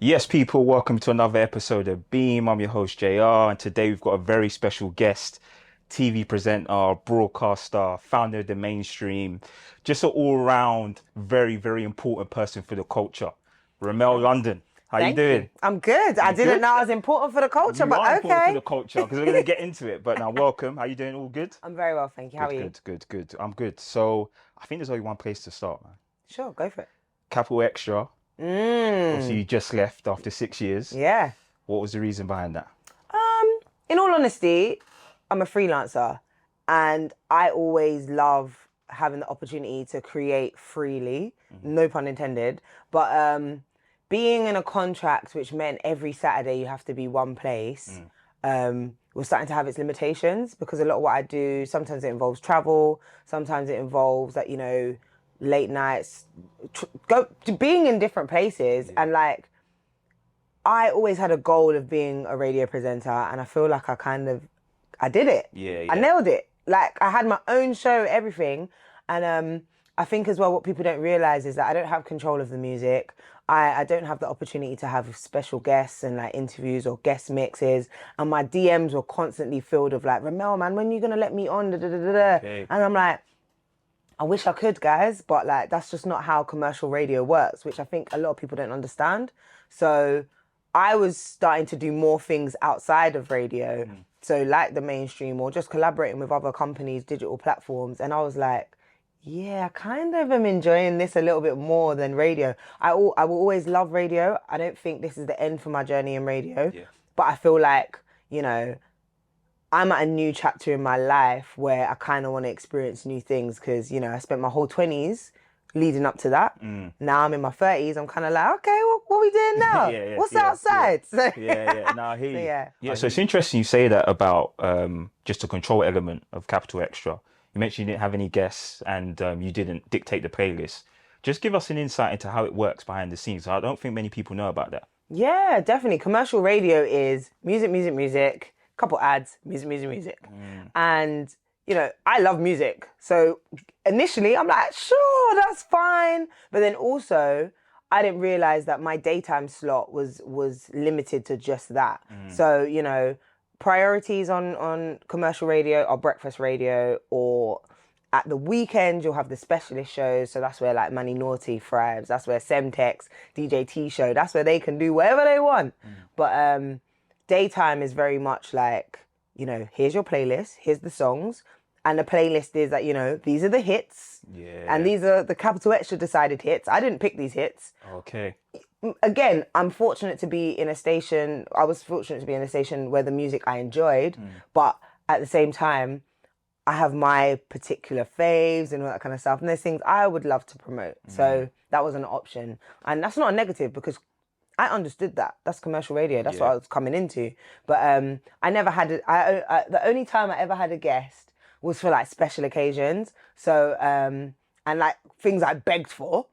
Yes, people, welcome to another episode of Beam. I'm your host, JR, and today we've got a very special guest, TV presenter, broadcaster, founder of the mainstream, just an all-round, very, very important person for the culture. Remel London, how you Thank you. doing? I'm good. I You didn't good? know I was important for the culture, You but are important for okay. the culture because we're going to get into it. But now, welcome. How you doing? All good? I'm very well, thank you. How are Good, you? good, good, good. I'm good. So I think there's only one place to start, man. Sure, go for it. Capital Xtra. Obviously, Mm, you just left after 6 years. yeah. What was the reason behind that? In all honesty, I'm a freelancer and I always love having the opportunity to create freely, no pun intended, but being in a contract which meant every Saturday you have to be one place, was starting to have its limitations because a lot of what I do, sometimes it involves travel, sometimes it involves that, late nights, go to being in different places and like I always had a goal of being a radio presenter and I feel like I did it. Yeah, I yeah. nailed it. Like I had my own show, everything. And I think as well what people don't realize is that I don't have control of the music. I don't have the opportunity to have special guests and like interviews or guest mixes. And my DMs were constantly filled of like, Remel, man, when are you going to let me on? Da, da, da, da, da. Okay. And I'm like, I wish I could, guys, but like that's just not how commercial radio works, which I think a lot of people don't understand. So I was starting to do more things outside of radio, so like the mainstream or just collaborating with other companies, digital platforms, and I was like, yeah, I kind of am enjoying this a little bit more than radio. I will always love radio. I don't think this is the end for my journey in radio, Yeah. but I feel like, I'm at a new chapter in my life where I kind of want to experience new things because, I spent my whole 20s leading up to that. Now I'm in my 30s. I'm kind of like, okay, what are we doing now? Yeah, What's yeah, outside? So, Yeah. No, I hear you. yeah. Yeah, so it's interesting you say that about just the control element of Capital Extra. You mentioned you didn't have any guests and you didn't dictate the playlist. Just give us an insight into how it works behind the scenes. I don't think many people know about that. Yeah, definitely. Commercial radio is music, music, music, couple ads, music, music, music. And, I love music. So initially I'm like, sure, that's fine. But then also I didn't realize that my daytime slot was limited to just that. So, priorities on commercial radio are breakfast radio, or at the weekend you'll have the specialist shows. So that's where like Manny Naughty thrives. That's where Semtex, DJ T show, that's where they can do whatever they want. But daytime is very much like, here's your playlist, here's the songs. And the playlist is that, these are the hits. Yeah. And these are the Capital Extra decided hits. I didn't pick these hits. Okay. Again, I'm fortunate to be in a station. I was fortunate to be in a station where the music I enjoyed, but at the same time, I have my particular faves and all that kind of stuff. And there's things I would love to promote. So that was an option. And that's not a negative because I understood that. That's commercial radio. That's what I was coming into. But I never had, the only time I ever had a guest was for like special occasions. So, and like things I begged for.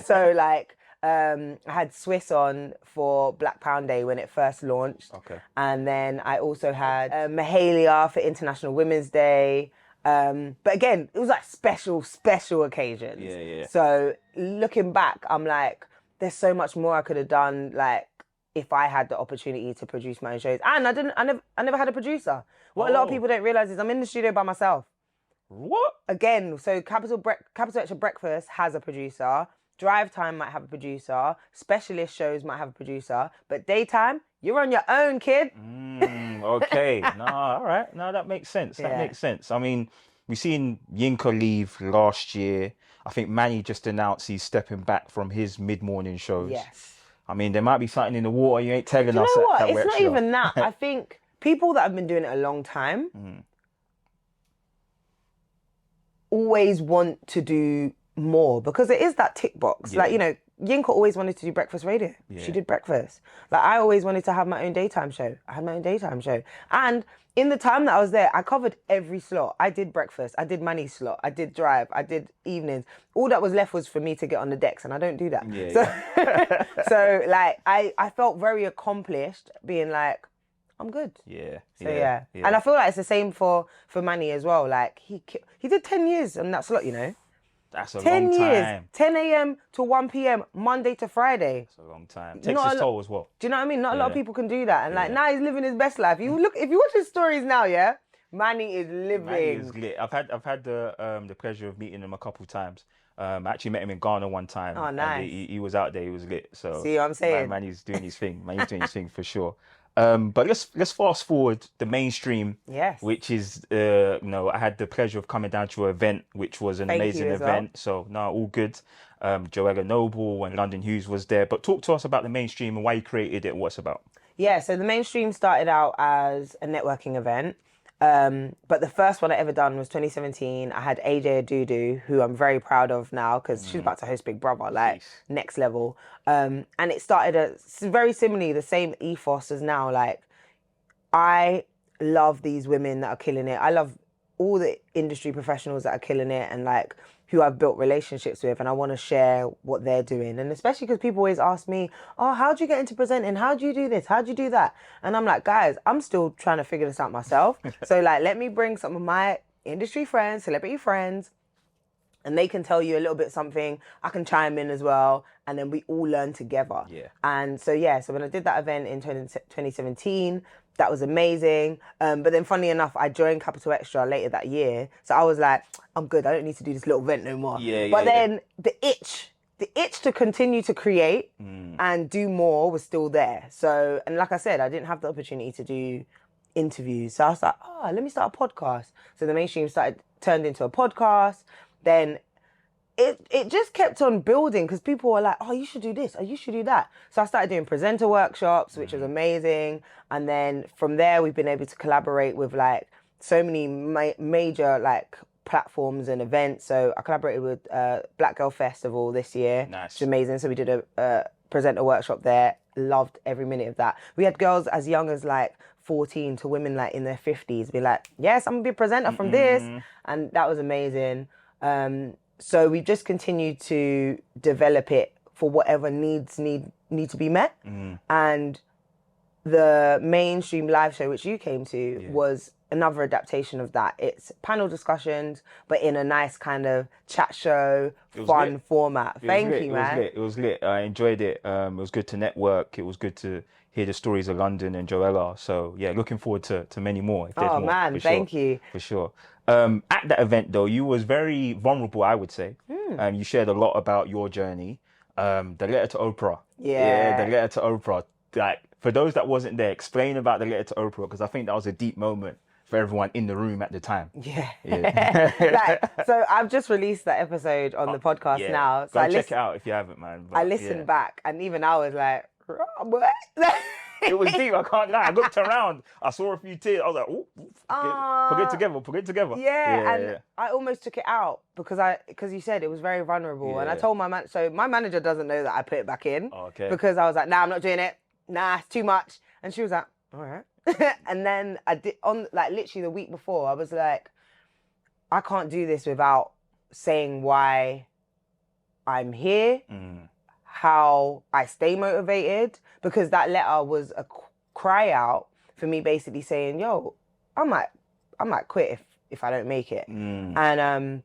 So like, I had Swiss on for Black Pound Day when it first launched. Okay. And then I also had Mahalia for International Women's Day. But again, it was like special occasions. Yeah. So looking back, I'm like, there's so much more I could have done, like, if I had the opportunity to produce my own shows. And I never had a producer. What a lot of people don't realize is I'm in the studio by myself. What? Again, so Capital Extra Breakfast has a producer. Drive Time might have a producer. Specialist shows might have a producer. But daytime, you're on your own, kid. Okay. No, all right. No, that makes sense. That makes sense. I mean, we've seen Yinka leave last year. I think Manny just announced he's stepping back from his mid-morning shows. Yes. I mean, there might be something in the water you ain't telling us. You know what? At It's not Extra. even that. I think people that have been doing it a long time always want to do more because it is that tick box. Yeah. Like, Yinka always wanted to do breakfast radio. Yeah. She did breakfast. Like, I always wanted to have my own daytime show. I had my own daytime show. And in the time that I was there, I covered every slot. I did breakfast. I did Manny's slot. I did drive. I did evenings. All that was left was for me to get on the decks, and I don't do that. Yeah, So like, I felt very accomplished being like, I'm good. Yeah. So yeah. And I feel like it's the same for Manny as well. Like, he did 10 years on that slot, That's a 10 long years, time. 10 a.m. to 1 p.m. Monday to Friday. It's a long time. Takes Not its a lo- toll as well. Do you know what I mean? Not a lot of Yeah. people can do that. And like Yeah. now he's living his best life. You look, if you watch his stories now, yeah, Manny is Manny living. is lit. I've had the pleasure of meeting him a couple times. I actually met him in Ghana one time, Oh, and nice. he was out there. He was lit. So See what I'm saying? Manny's doing his thing. Manny's doing his thing for sure. But let's fast forward the mainstream, Yes. which is I had the pleasure of coming down to your event, which was an Thank you amazing as well. event. So no, all good. Joella Noble and London Hughes was there. But talk to us about the mainstream and why you created it. What it's about. Yeah, so the mainstream started out as a networking event. But the first one I ever done was 2017. I had AJ Adudu, who I'm very proud of now because she's about to host Big Brother, like next level. And it started very similarly, the same ethos as now. Like, I love these women that are killing it. I love all the industry professionals that are killing it and like who I've built relationships with, and I want to share what they're doing. And especially because people always ask me, oh, how'd you get into presenting? How'd you do this? How'd you do that? And I'm like, guys, I'm still trying to figure this out myself. So like, let me bring some of my industry friends, celebrity friends, and they can tell you a little bit something. I can chime in as well, and then we all learn together. Yeah. And so so when I did that event in 2017, that was amazing. But then, funny enough, I joined Capital Xtra later that year, so I was like, I'm good. I don't need to do this little event no more. But then the itch to continue to create and do more was still there. So, and like I said, I didn't have the opportunity to do interviews, so I was like, oh, let me start a podcast. So the mainstream turned into a podcast. Then it just kept on building because people were like, oh, you should do this, or you should do that. So I started doing presenter workshops, which was amazing. And then from there, we've been able to collaborate with like so many major like platforms and events. So I collaborated with Black Girl Festival this year. Nice. Which is amazing. So we did a presenter workshop there. Loved every minute of that. We had girls as young as like 14 to women like in their 50s be like, yes, I'm gonna be a presenter from this. And that was amazing. So we just continued to develop it for whatever needs need to be met. And the mainstream live show, which you came to, was another adaptation of that. It's panel discussions, but in a nice kind of chat show, fun format. Thank you, man. It was lit. I enjoyed it. It was good to network. It was good to hear the stories of London and Joella. So yeah, looking forward to many more. If there's more, man, thank you. For sure. At that event though, you was very vulnerable, I would say. You shared a lot about your journey. The letter to Oprah. Yeah. The letter to Oprah. Like, for those that wasn't there, explain about the letter to Oprah, because I think that was a deep moment for everyone in the room at the time. Yeah. So I've just released that episode on the podcast now. So Go check it out if you haven't, man. But, I listened back, and even I was like, what? It was deep. I can't lie. I looked around. I saw a few tears. I was like, "Oh, put it together." Yeah, and I almost took it out because you said it was very vulnerable, and I told my so my manager doesn't know that I put it back in. Okay. Because I was like, nah, I'm not doing it. Nah, it's too much. And she was like, all right. And then I did like literally the week before. I was like, I can't do this without saying why I'm here. How I stay motivated, because that letter was a cry out for me, basically saying, yo, I might quit if I don't make it. And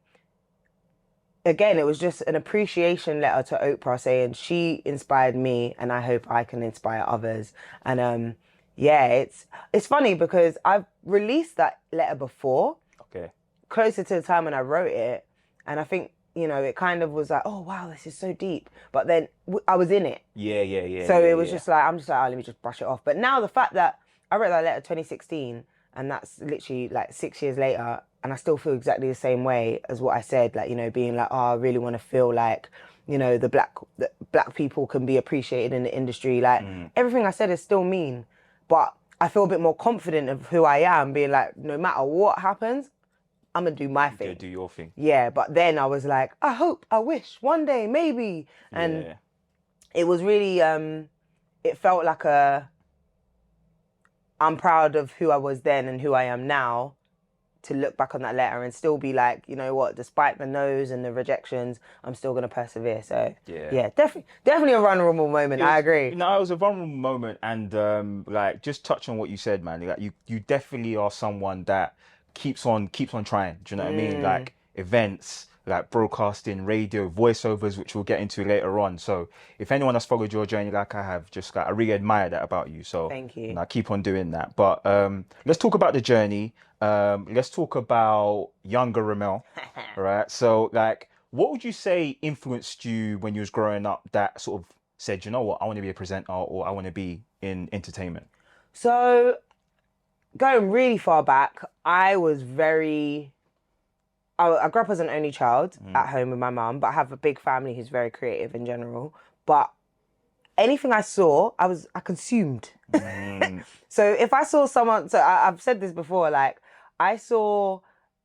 again, it was just an appreciation letter to Oprah saying she inspired me and I hope I can inspire others. And it's funny because I've released that letter before, closer to the time when I wrote it, and I think, you know, it kind of was like, oh, wow, this is so deep. But then I was in it. Yeah. So it was just like, I'm just like, oh, let me just brush it off. But now the fact that I wrote that letter 2016, and that's literally like 6 years later, and I still feel exactly the same way as what I said, like, you know, being like, oh, I really want to feel like, you know, the black people can be appreciated in the industry. Like, everything I said is still mean, but I feel a bit more confident of who I am, being like, no matter what happens, I'm gonna do my thing. Do your thing. Yeah, but then I was like, I hope, I wish, one day, maybe. And it was really, it felt like I'm proud of who I was then and who I am now, to look back on that letter and still be like, you know what, despite the no's and the rejections, I'm still gonna persevere. So yeah, definitely a vulnerable moment. I agree. You know, it was a vulnerable moment, and like, just touch on what you said, man. Like, you definitely are someone that keeps on trying. Do you know what I mean? Like, events, like broadcasting, radio, voiceovers, which we'll get into later on. So if anyone has followed your journey like I have, just like I really admire that about you. So Thank you. keep on doing that. But let's talk about the journey. Let's talk about younger Remel. Right. So like, what would you say influenced you when you was growing up that sort of said, you know what, I want to be a presenter or I want to be in entertainment? So going really far back, I grew up as an only child at home with my mum, but I have a big family who's very creative in general. But anything I saw, I consumed. So if I saw someone, I've said this before, like I saw,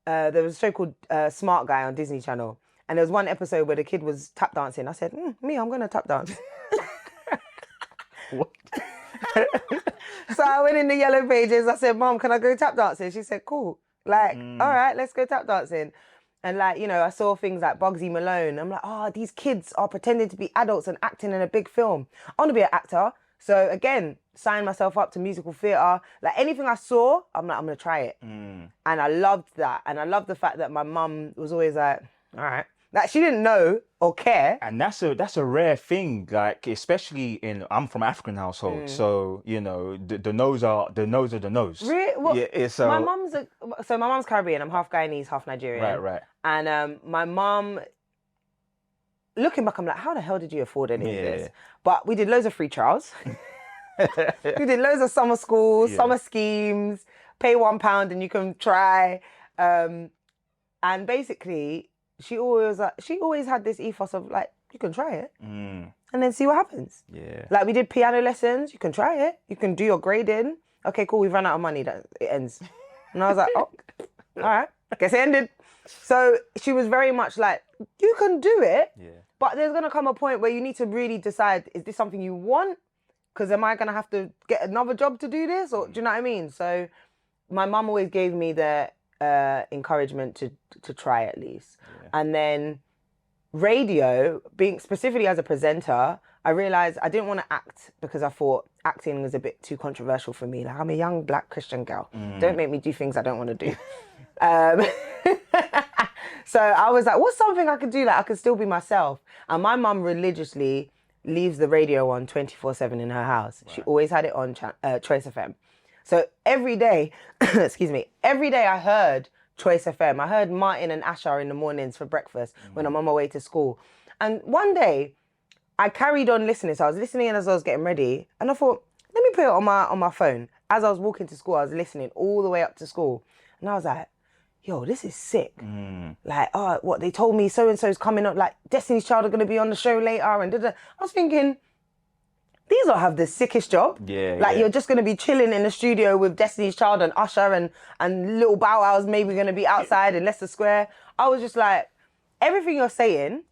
there was a show called Smart Guy on Disney Channel. And there was one episode where the kid was tap dancing. I said, me, I'm going to tap dance. What? So I went in the yellow pages. I said, Mom, can I go tap dancing? She said, cool. Like, all right, let's go tap dancing. And like, you know, I saw things like Bugsy Malone. I'm like, oh, these kids are pretending to be adults and acting in a big film. I want to be an actor. So again, signed myself up to musical theatre. Like anything I saw, I'm like, I'm going to try it. And I loved that. And I loved the fact that my mum was always like, all right. Like she didn't know or care. And that's a rare thing, like especially I'm from African household, so you know the nose are the nose. Really? Well, yeah, it's my mum's Caribbean. I'm half Guyanese, half Nigerian. right. And my mum, looking back, I'm like, how the hell did you afford any of this? But we did loads of free trials. We did loads of summer schools, summer schemes. Pay £1 and you can try. And basically, she always had this ethos of like, you can try it and then see what happens. Yeah. Like we did piano lessons. You can try it. You can do your grading. Okay, cool. We've run out of money. That it ends. And I was like, oh, all right. Guess it ended. So she was very much like, you can do it. Yeah. But there's gonna come a point where you need to really decide: is this something you want? Because am I gonna have to get another job to do this? Or do you know what I mean? So my mum always gave me the encouragement to try at least. And then radio, being specifically as a presenter, I realized I didn't want to act because I thought acting was a bit too controversial for me. Like I'm a young black Christian girl. Don't make me do things I don't want to do. So I was like, what's something I could do that I could still be myself? And my mum religiously leaves the radio on 24/7 in her house. Right. She always had it on Choice FM. So every day, excuse me, every day I heard Choice FM. I heard Martin and Asha in the mornings for breakfast when I'm on my way to school. And one day I carried on listening. So I was listening as I was getting ready. And I thought, let me put it on my phone. As I was walking to school, I was listening all the way up to school. And I was like, yo, this is sick. Like, oh, what, they told me so-and-so's coming up, like Destiny's Child are going to be on the show later. And I was thinking, these all have the sickest job. You're just going to be chilling in the studio with Destiny's Child and Usher and Little Bow Wow's maybe going to be outside in Leicester Square. I was just like, everything you're saying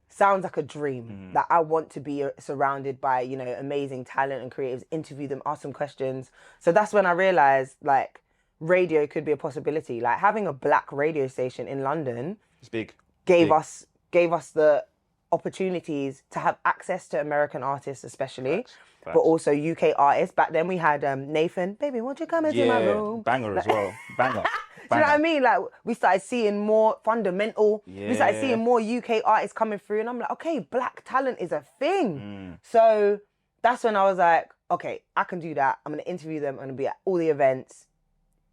sounds like a dream. That I want to be surrounded by, you know, amazing talent and creatives, interview them, ask them questions. So that's when I realized, like, radio could be a possibility. Like having a black radio station in London, it's big. Gave us the opportunities to have access to American artists, especially, but also UK artists. Back then we had Nathan, baby, won't you come into my room? Banger as well. Banger. Do you know what I mean? Like we started seeing more fundamental. We started seeing more UK artists coming through, and I'm like, okay, black talent is a thing. So that's when I was like, okay, I can do that. I'm gonna interview them. I'm gonna be at all the events.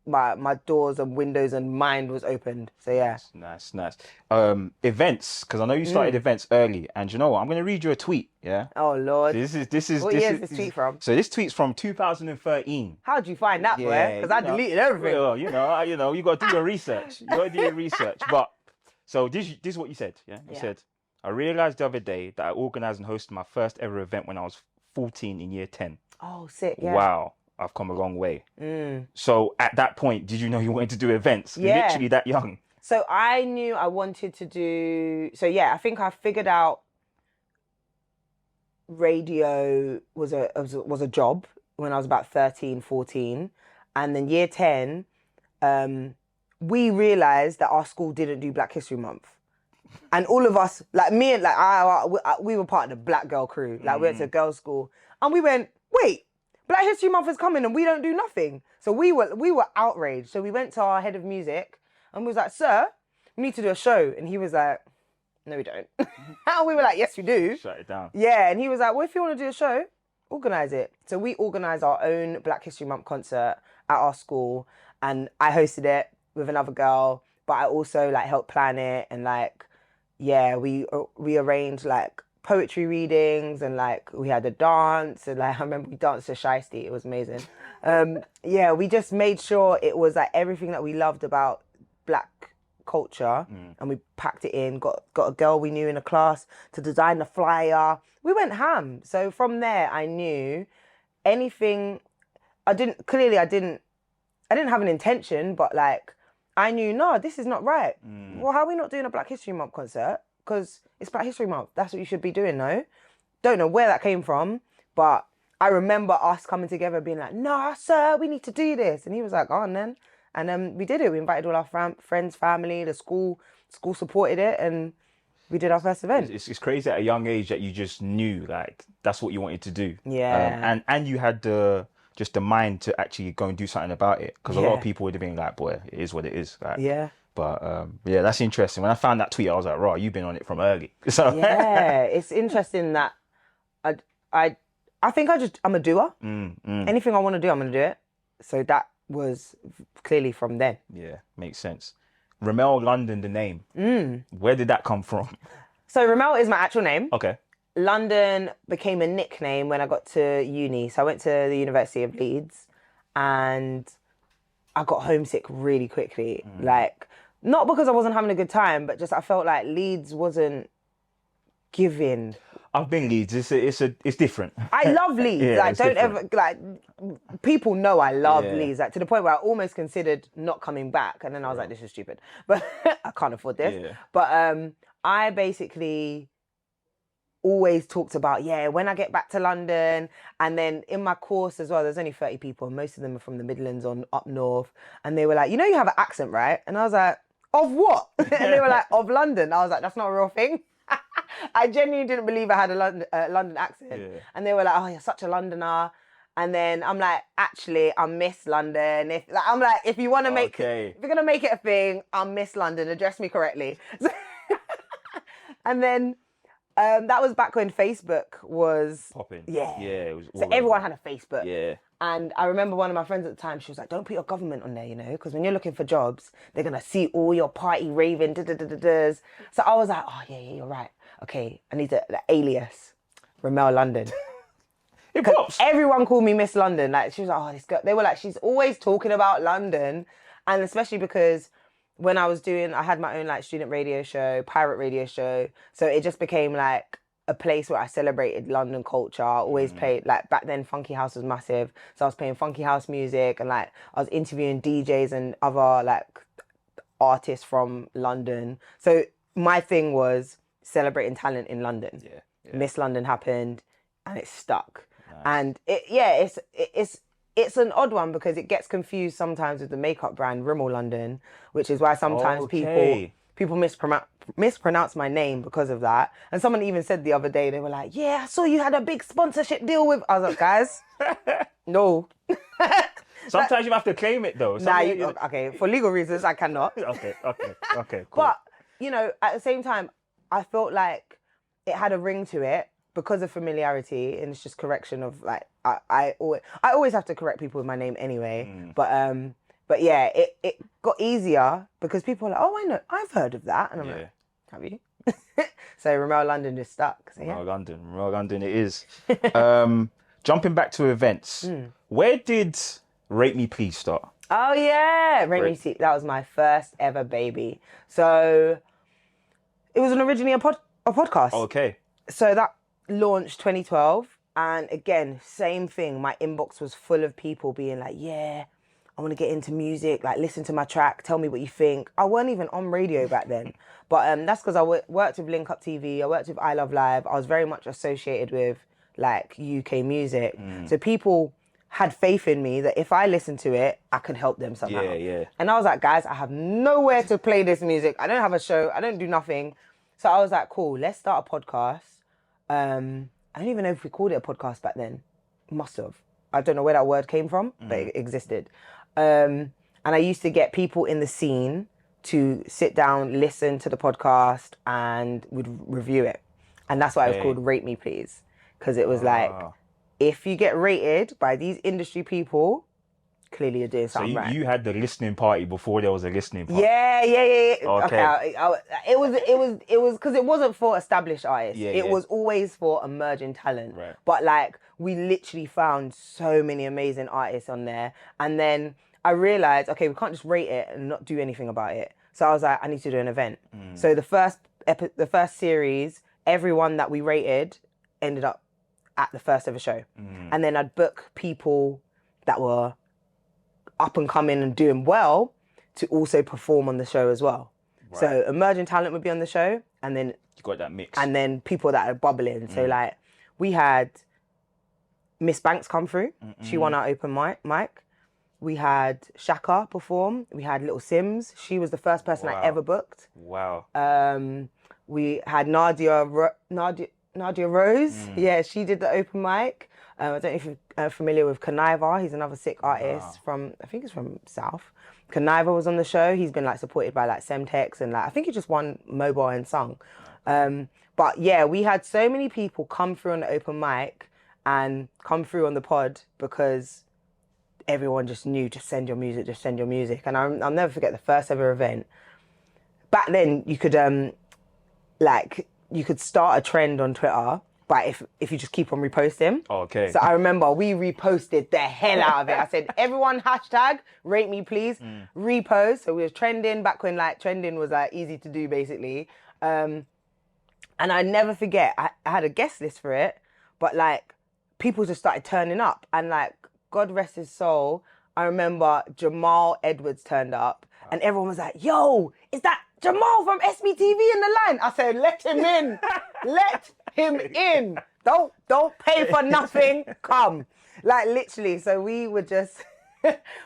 My doors and windows and mind was opened. So yeah. Nice. Events, because I know you started events early, and you know what? I'm gonna read you a tweet. Yeah. Oh Lord. This is. What year is this tweet from? So this tweet's from 2013. How'd you find that, boy? Because I deleted everything. Well, you know, you got to do your research. But so this is what you said. Yeah. You said, I realized the other day that I organized and hosted my first ever event when I was 14 in year 10. Oh, sick. Yeah. Wow. I've come a long way. So at that point, did you know you wanted to do events? Yeah. Literally that young. So I knew I wanted to do... So yeah, I think I figured out radio was a job when I was about 13, 14. And then year 10, we realised that our school didn't do Black History Month. And all of us, like me and we were part of the black girl crew. Like we went to a girls' school. And we went, wait, Black History Month is coming and we don't do nothing. So we were outraged. So we went to our head of music and we was like, sir, we need to do a show. And he was like, no, we don't. And we were like, yes, we do. Shut it down. Yeah, and he was like, well, if you want to do a show, organise it. So we organised our own Black History Month concert at our school, and I hosted it with another girl, but I also like helped plan it, and like, yeah, we arranged like poetry readings, and like we had a dance, and like I remember we danced to Shiesty. It was amazing. Yeah, we just made sure it was like everything that we loved about Black culture, and we packed it in, got a girl we knew in a class to design the flyer. We went ham. So from there I knew anything. I didn't have an intention, but like I knew, no, this is not right. Well, how are we not doing a Black History Month concert? Because it's Black History Month. That's what you should be doing, no? Don't know where that came from, but I remember us coming together being like, no, sir, we need to do this. And he was like, go on then. And then we did it. We invited all our friends, family, the school supported it, and we did our first event. It's crazy at a young age that you just knew like that's what you wanted to do. Yeah. And you had the mind to actually go and do something about it, because a lot of people would have been like, boy, it is what it is. Like, Yeah. But yeah, that's interesting. When I found that tweet, I was like, right, you've been on it from early. So Yeah, it's interesting that I think I'm a doer. Anything I want to do, I'm going to do it. So that was clearly from then. Yeah, makes sense. Remel London, the name. Where did that come from? So Remel is my actual name. Okay. London became a nickname when I got to uni. So I went to the University of Leeds, and I got homesick really quickly. Like, not because I wasn't having a good time, but just I felt like Leeds wasn't giving. I've been Leeds. It's different. I love Leeds. Yeah, like, it's don't different. ever like. People know I love Yeah. Leeds. Like, to the point where I almost considered not coming back, and then I was like, "This is stupid," but I can't afford this. Yeah. But I basically always talked about, yeah, when I get back to London, and then in my course as well, there's only 30 people, and most of them are from the Midlands on up north, and they were like, you know, you have an accent, right? And I was like, of what? And they were like, of London. I was like, that's not a real thing. I genuinely didn't believe I had a London accent. Yeah. And they were like, oh, you're such a Londoner. And then I'm like, actually, I'm Miss London. If you want to make, Okay. if you're gonna make it a thing, I'm Miss London. Address me correctly. And then that was back when Facebook was Popping. Yeah. Yeah, it was So all everyone over. had a Facebook. Yeah. And I remember one of my friends at the time, she was like, don't put your government on there, you know, because when you're looking for jobs, they're going to see all your party raving, da-da-da-da-das. So I was like, oh, yeah, you're right. Okay, I need the alias, Remel London. It pops. Everyone called me Miss London. Like, she was like, oh, this girl. They were like, she's always talking about London. And especially because when I had my own like student radio show, pirate radio show. So it just became like a place where I celebrated London culture. I always played, like, back then Funky House was massive. So I was playing Funky House music, and like I was interviewing DJs and other like artists from London. So my thing was celebrating talent in London. Yeah. Miss London happened, and it stuck. And it's an odd one because it gets confused sometimes with the makeup brand Remel London, which is why sometimes people mispronounce my name because of that. And someone even said the other day, they were like, yeah, I saw you had a big sponsorship deal with. I was like, guys, no. Sometimes you have to claim it though. Okay, for legal reasons, I cannot. Okay, cool. But, you know, at the same time, I felt like it had a ring to it because of familiarity, and it's just correction of like, I always have to correct people with my name anyway. But yeah, it got easier because people are like, oh, I know, I've heard of that. And I'm like, have you? So Remel London just stuck. So, yeah. Remel London it is. Jumping back to events, where did Rate Me Please start? Oh yeah, that was my first ever baby. So it was originally a podcast. Okay. So that launched 2012, and again, same thing. My inbox was full of people being like, yeah, I want to get into music, like listen to my track, tell me what you think. I weren't even on radio back then, but that's because I worked with Link Up TV, I worked with I Love Live. I was very much associated with like UK music. So people had faith in me that if I listened to it, I could help them somehow. Yeah. And I was like, guys, I have nowhere to play this music. I don't have a show. I don't do nothing. So I was like, cool, let's start a podcast. I don't even know if we called it a podcast back then. Must have. I don't know where that word came from, but it existed. And I used to get people in the scene to sit down, listen to the podcast, and would review it. And that's why it was called Rate Me Please. Because it was like, if you get rated by these industry people, clearly you're doing something right. You had the listening party before there was a listening party. Yeah. Okay. It was because it wasn't for established artists. Yeah, it was always for emerging talent. Right. But like, we literally found so many amazing artists on there. And then I realized, okay, we can't just rate it and not do anything about it. So I was like, I need to do an event. So the first series, everyone that we rated ended up at the first ever show. And then I'd book people that were up and coming and doing well to also perform on the show as well. Right. So emerging talent would be on the show, and then you got that mix. And then people that are bubbling. So like, we had Miss Banks come through. She won our open mic. We had Shaka perform. We had Little Sims. She was the first person I ever booked. Wow. We had Nadia Rose. Yeah, she did the open mic. I don't know if you're familiar with Conniver. He's another sick artist from, I think he's from South. Conniver was on the show. He's been like supported by like Semtex, and like, I think he just won mobile and sung. But yeah, we had so many people come through on the open mic and come through on the pod because everyone just knew, just send your music. And I'll never forget the first ever event. Back then, you could you could start a trend on Twitter, but if you just keep on reposting. Okay. So I remember we reposted the hell out of it. I said, everyone hashtag rate me please, repost. So we were trending back when like trending was like easy to do basically. And I never forget, I had a guest list for it, but like people just started turning up, and like, God rest his soul, I remember Jamal Edwards turned up and everyone was like, yo, is that Jamal from SBTV in the line? I said, let him in. Let him in. Don't pay for nothing. Come. Like literally. So we were just,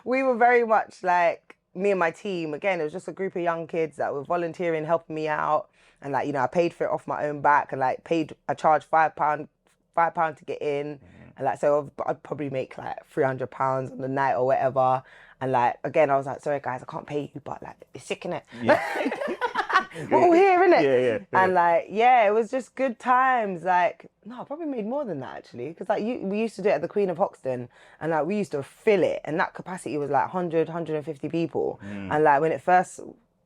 we were very much like, me and my team, again, it was just a group of young kids that were volunteering, helping me out. And like, you know, I paid for it off my own back, and like I charged £5 to get in. And like, so I'd probably make like £300 on the night or whatever. And like, again, I was like, sorry guys, I can't pay you, but like, it's sick, innit? Yeah. We're all here, innit? Yeah. And like, yeah, it was just good times. Like, no, I probably made more than that actually. Because like, we used to do it at the Queen of Hoxton, and like, we used to fill it. And that capacity was like 100, 150 people. And like, when it first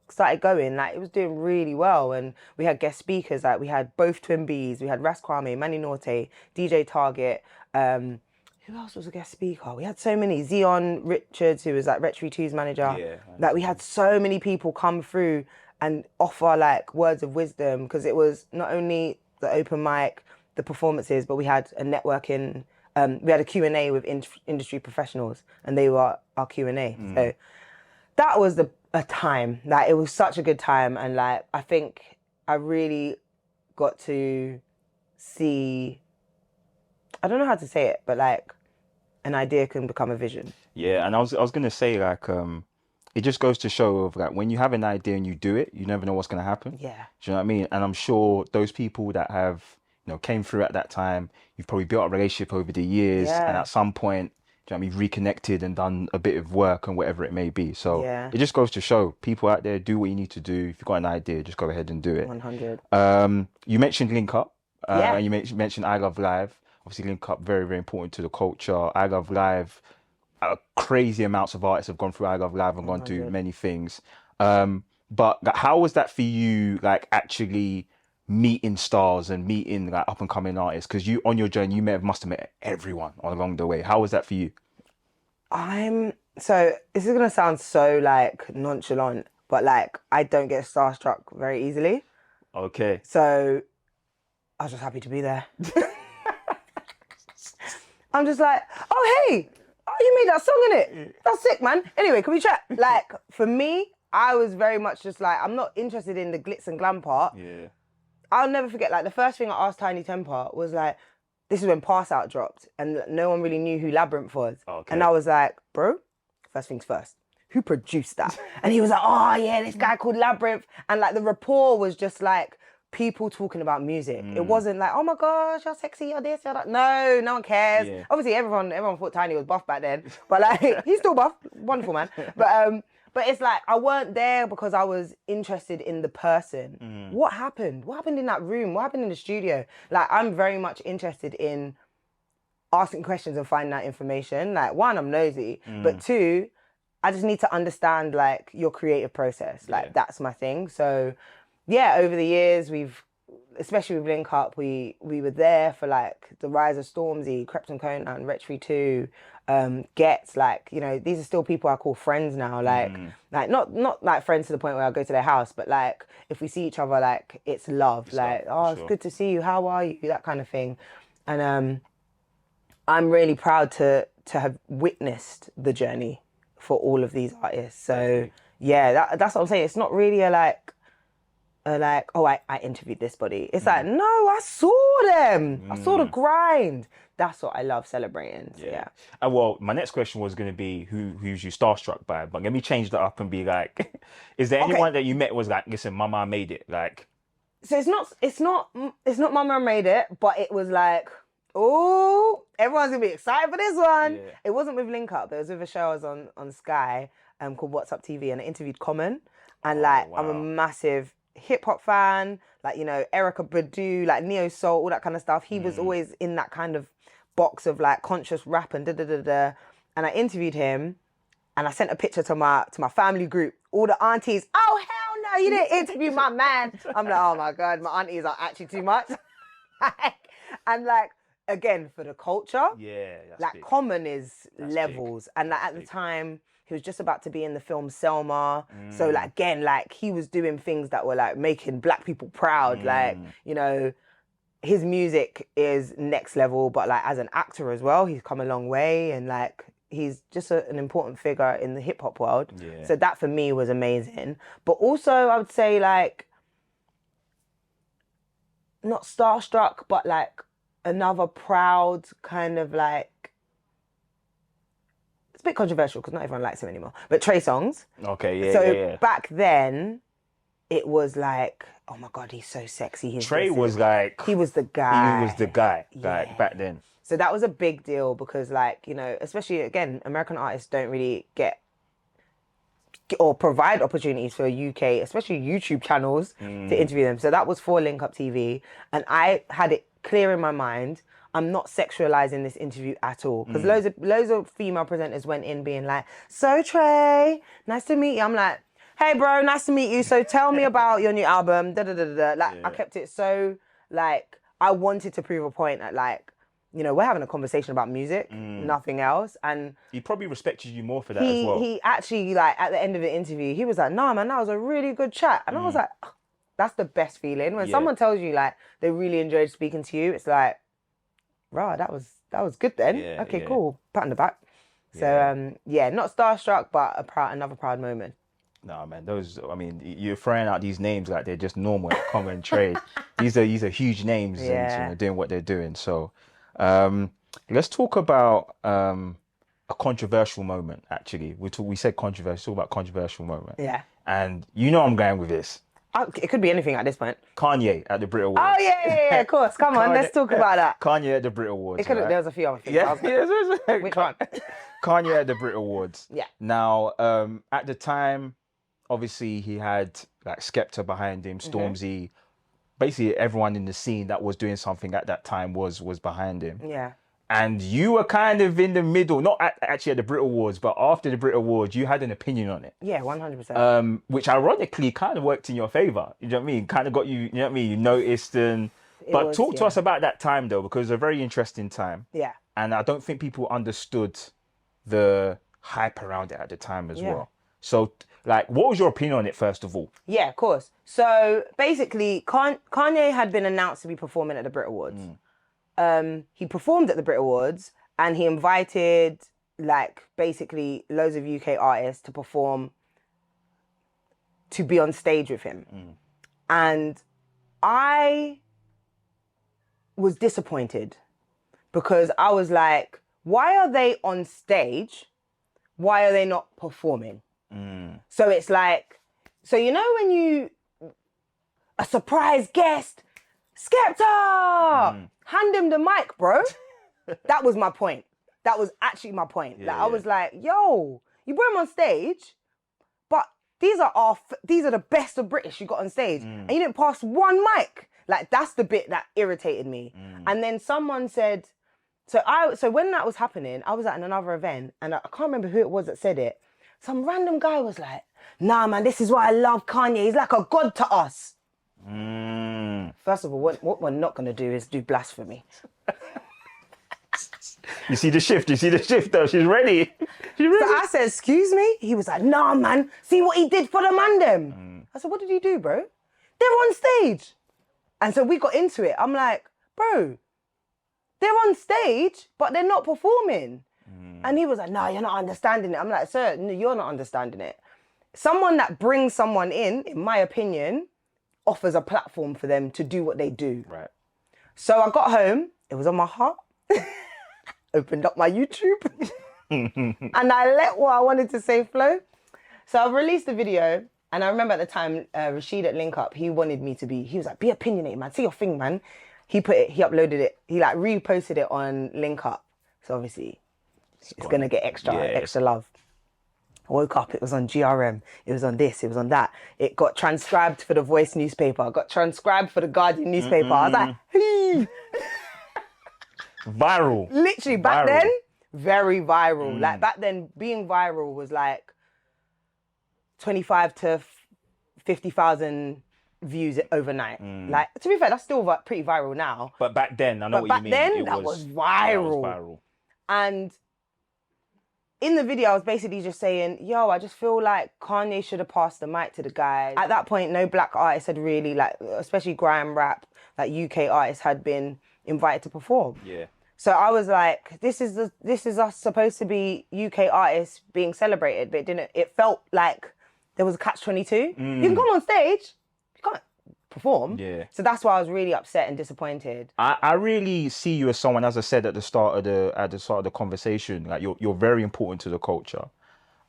started going, like, it was doing really well. And we had guest speakers, like we had both Twin Bees, we had Ras Kwame, Manny Norte, DJ Target, who else was a guest speaker? We had so many. Zion Richards, who was like Retry 2's manager. Yeah. Like, we had so many people come through and offer like words of wisdom, because it was not only the open mic, the performances, but we had a networking, we had a Q&A with industry professionals, and they were our Q&A. So that was a time. Like, it was such a good time. And like, I think I really got to see, I don't know how to say it, but like, an idea can become a vision. Yeah, and I was gonna say, like, it just goes to show of like, when you have an idea and you do it, you never know what's gonna happen. Yeah. Do you know what I mean? And I'm sure those people that have, you know, came through at that time, you've probably built a relationship over the years, and at some point, do you know what I mean, reconnected and done a bit of work and whatever it may be. So it just goes to show, people out there, do what you need to do. If you've got an idea, just go ahead and do it. 100. You mentioned Link Up, and you mentioned I Love Live. Obviously, Link Up, very, very important to the culture. I Love Live, crazy amounts of artists have gone through I Love Live and 100. Gone to many things. But like, how was that for you, like, actually meeting stars and meeting like up and coming artists? Because you, on your journey, you must have met everyone along the way. How was that for you? So this is gonna sound so like nonchalant, but like, I don't get starstruck very easily. Okay. So I was just happy to be there. I'm just like, oh hey, oh, you made that song, innit? That's sick, man. Anyway, can we chat? Like, for me, I was very much just like, I'm not interested in the glitz and glam part. Yeah. I'll never forget, like, the first thing I asked Tiny Temper was like, this is when Pass Out dropped, and no one really knew who Labyrinth was. Okay. And I was like, bro, first things first, who produced that? And he was like, oh yeah, this guy called Labyrinth. And like, the rapport was just like, people talking about music. It wasn't like, oh my gosh, you're sexy, you're this, you're that. No one cares. Yeah. Obviously, everyone thought Tiny was buff back then, but like, he's still buff, wonderful man. But it's like, I weren't there because I was interested in the person. What happened? What happened in that room? What happened in the studio? Like, I'm very much interested in asking questions and finding out information. Like, one, I'm nosy, but two, I just need to understand like your creative process. Like, that's my thing. So yeah, over the years, especially with Link Up, we were there for like the Rise of Stormzy, Krypton Conan, Retry 2, Gets, like, you know, these are still people I call friends now. Like not like friends to the point where I go to their house, but like if we see each other, like it's love. Like, oh, it's good to see you. How are you? That kind of thing. And I'm really proud to have witnessed the journey for all of these artists. So yeah, that's what I'm saying. It's not really oh, I interviewed this body. It's like, no, I saw them. I saw the grind. That's what I love celebrating. So, yeah. Well, my next question was going to be who's you starstruck by, but let me change that up and be like, is there anyone that you met was like, listen, Mama made it? Like, so it's not Mama made it, but it was like, oh, everyone's gonna be excited for this one. Yeah. It wasn't with Link Up. It was with a show I was on Sky called What's Up TV, and I interviewed Common, and I'm a massive hip hop fan, like, you know, Erica Badu, like Neo Soul, all that kind of stuff. He was always in that kind of box of like conscious rap and da. And I interviewed him, and I sent a picture to my family group. All the aunties, oh hell no, you didn't interview my man. I'm like, oh my god, my aunties are actually too much. And like, again, for the culture, that's like big. Common is that's levels, big. And like, at the time, he was just about to be in the film Selma. So like, again, like he was doing things that were like making black people proud. Like, you know, his music is next level, but like as an actor as well, he's come a long way, and like he's just an important figure in the hip hop world. So that for me was amazing. But also I would say like, not starstruck, but like another proud kind of like, it's a bit controversial because not everyone likes him anymore, but Trey Songz. Okay, So back then, it was like, oh my God, he's so sexy. Trey was like... He was the guy. He was the guy, like, back then. So that was a big deal because, like, you know, especially, again, American artists don't really get or provide opportunities for UK, especially YouTube channels, to interview them. So that was for Link Up TV. And I had it clear in my mind, I'm not sexualizing this interview at all. Because loads of female presenters went in being like, so Trey, nice to meet you. I'm like, hey bro, nice to meet you. So tell me about your new album, Like, I kept it so, like, I wanted to prove a point that, like, you know, we're having a conversation about music, nothing else. And he probably respected you more for that as well. He actually, like, at the end of the interview, he was like, nah, man, that was a really good chat. And I was like, oh, that's the best feeling. When someone tells you, like, they really enjoyed speaking to you, it's like, rah, that was good then. Okay, cool. Pat on the back. So, not starstruck, but another proud moment. No, man, I mean, you're throwing out these names like they're just normal, common trade. These are huge names and, you know, doing what they're doing. So let's talk about a controversial moment, actually. We said controversial, talk about controversial moment. Yeah. And you know I'm going with this. It could be anything at this point. Kanye at the Brit Awards. Oh, yeah, of course. Come on, let's talk about that. Kanye at the Brit Awards. There was a few other things. Which one? Kanye at the Brit Awards. Yeah. Now, at the time, obviously, he had like Skepta behind him, Stormzy. Basically, everyone in the scene that was doing something at that time was behind him. Yeah. And you were kind of in the middle, not actually at the Brit Awards, but after the Brit Awards, you had an opinion on it. Yeah, 100%. Which ironically kind of worked in your favor. You know what I mean? Kind of got you, you know what I mean? You noticed and... But talk to us about that time, though, because it was a very interesting time. Yeah. And I don't think people understood the hype around it at the time as well. So, like, what was your opinion on it, first of all? Yeah, of course. So, basically, Kanye had been announced to be performing at the Brit Awards. He performed at the Brit Awards, and he invited, like, basically loads of UK artists to perform, to be on stage with him. And I was disappointed because I was like, why are they on stage? Why are they not performing? So it's like, so you know when a surprise guest, Skepta, hand him the mic, bro. That was my point. That was actually my point. I was like, yo, you brought him on stage, these are the best of British you got on stage, and you didn't pass one mic. Like, that's the bit that irritated me. And then someone said, so when that was happening, I was at another event, and I can't remember who it was that said it. Some random guy was like, "Nah, man, this is why I love Kanye. He's like a god to us." First of all, what we're not going to do is do blasphemy. You see the shift? You see the shift though? She's ready. She's ready. So I said, "Excuse me?" He was like, "Nah, man, see what he did for the man them." I said, "What did he do, bro?" "They're on stage." And so we got into it. I'm like, "Bro, they're on stage, but they're not performing." And he was like, "No, you're not understanding it." I'm like, "Sir, no, you're not understanding it. Someone that brings someone in my opinion, offers a platform for them to do what they do." Right. So I got home. It was on my heart. Opened up my YouTube. And I let what I wanted to say flow. So I released the video. And I remember at the time, Rashid at Link Up, he wanted me to he was like, "Be opinionated, man. See your thing, man." He uploaded it. He like reposted it on Link Up. So obviously, it's going to get extra love. I woke up, it was on GRM, it was on this, it was on that. It got transcribed for the Voice newspaper, got transcribed for the Guardian newspaper. I was like, hey. Viral. Literally, back then, very viral. Like, back then, being viral was like 25 to 50,000 views overnight. Like, to be fair, that's still pretty viral now. But back then, I know what you mean. Back then, that was viral. That was viral. And in the video, I was basically just saying, yo, I just feel like Kanye should have passed the mic to the guy. At that point, no black artists had really, like, especially grime rap, like UK artists had been invited to perform. Yeah. So I was like, this is us supposed to be UK artists being celebrated, but it felt like there was a catch-22. You can come on stage, you can't perform. Yeah. So that's why I was really upset and disappointed. I really see you as someone, as I said at the start of the conversation, like you're very important to the culture.